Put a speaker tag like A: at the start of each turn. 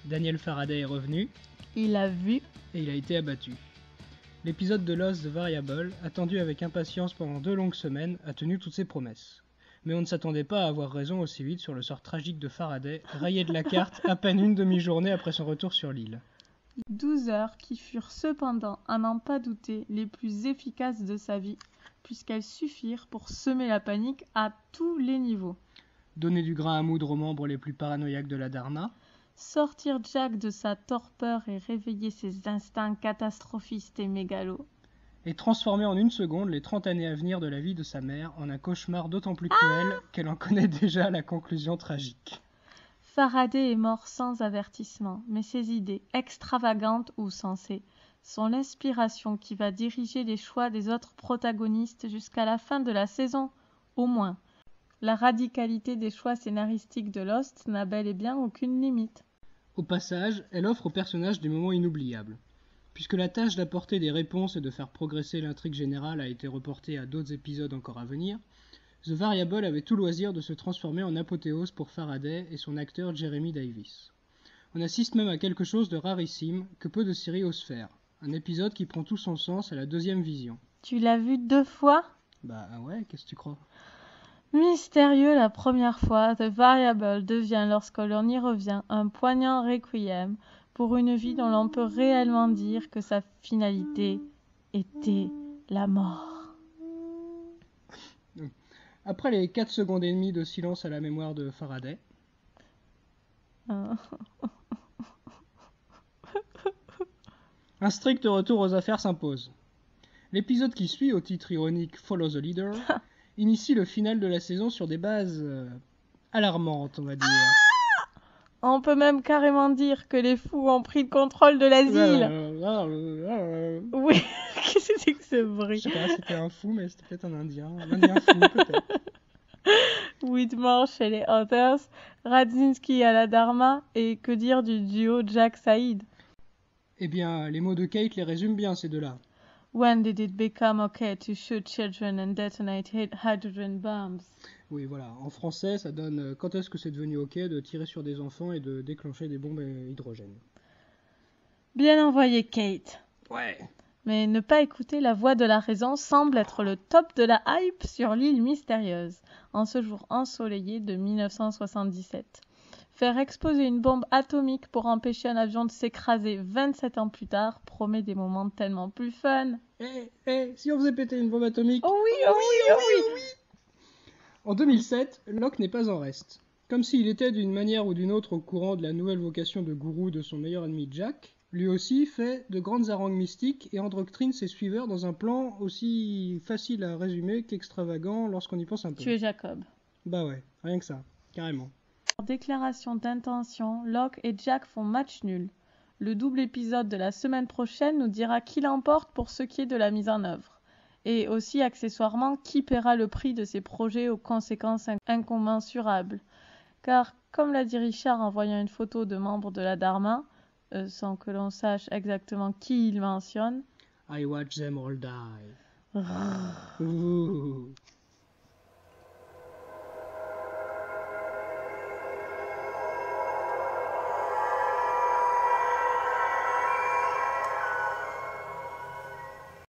A: Daniel Faraday est revenu,
B: Il a vu.
A: et il a été abattu. L'épisode de Lost The Variable, attendu avec impatience pendant 2 longues semaines, a tenu toutes ses promesses. Mais on ne s'attendait pas à avoir raison aussi vite sur le sort tragique de Faraday, rayé de la carte à peine une demi-journée après son retour sur l'île.
B: 12 heures qui furent cependant, à n'en pas douter, les plus efficaces de sa vie, puisqu'elles suffirent pour semer la panique à tous les niveaux.
A: Donner du grain à moudre aux membres les plus paranoïaques de la Dharma,
B: Sortir Jack de sa torpeur et réveiller ses instincts catastrophistes et mégalos.
A: et transformer en une seconde les 30 années à venir de la vie de sa mère en un cauchemar d'autant plus cruel qu'elle en connaît déjà la conclusion tragique.
B: Faraday est mort sans avertissement, mais ses idées, extravagantes ou sensées, sont l'inspiration qui va diriger les choix des autres protagonistes jusqu'à la fin de la saison, au moins. La radicalité des choix scénaristiques de Lost n'a bel et bien aucune limite.
A: Au passage, elle offre aux personnages des moments inoubliables. Puisque la tâche d'apporter des réponses et de faire progresser l'intrigue générale a été reportée à d'autres épisodes encore à venir, The Variable avait tout loisir de se transformer en apothéose pour Faraday et son acteur Jeremy Davis. On assiste même à quelque chose de rarissime que peu de séries osent faire, un épisode qui prend tout son sens à la 2e vision.
B: Tu l'as vu 2 fois ?
A: Bah ouais, qu'est-ce que tu crois ?
B: Mystérieux la première fois, The Variable devient, lorsque l'on y revient, un poignant requiem pour une vie dont l'on peut réellement dire que sa finalité était la mort.
A: Après les 4 secondes et demie de silence à la mémoire de Faraday, un strict retour aux affaires s'impose. L'épisode qui suit, au titre ironique Follow the Leader, initie le final de la saison sur des bases alarmantes, on va dire.
B: On peut même carrément dire que les fous ont pris le contrôle de l'asile. Oui, qu'est-ce que c'est que ce
A: Je
B: bruit?
A: sais pas, c'était un fou, mais c'était peut-être un indien fou peut-être.
B: Whitmore chez les Hunters, Radzinski à la Dharma, et que dire du duo Jack-Saïd?
A: Eh bien, les mots de Kate les résument bien, ces deux-là.
B: When did it become okay to shoot children and detonate hydrogen bombs?
A: Oui, voilà. En français, ça donne quand est-ce que c'est devenu ok de tirer sur des enfants et de déclencher des bombes à hydrogène.
B: Bien envoyé, Kate.
A: Ouais.
B: Mais ne pas écouter la voix de la raison semble être le top de la hype sur l'île mystérieuse, en ce jour ensoleillé de 1977. Faire exploser une bombe atomique pour empêcher un avion de s'écraser 27 ans plus tard promet des moments tellement plus fun.
A: Si on faisait péter une bombe atomique...
B: Oh oui.
A: En 2007, Locke n'est pas en reste. Comme s'il était d'une manière ou d'une autre au courant de la nouvelle vocation de gourou de son meilleur ennemi Jack, lui aussi fait de grandes harangues mystiques et endoctrine ses suiveurs dans un plan aussi facile à résumer qu'extravagant lorsqu'on y pense un peu.
B: Tu es Jacob.
A: Bah ouais, rien que ça, carrément.
B: Par déclaration d'intention, Locke et Jack font match nul. Le double épisode de la semaine prochaine nous dira qui l'emporte pour ce qui est de la mise en œuvre. Et aussi, accessoirement, qui paiera le prix de ces projets aux conséquences incommensurables. Car, comme l'a dit Richard en voyant une photo de membres de la Dharma, sans que l'on sache exactement qui il mentionne,
A: I watch them all die. Ouh.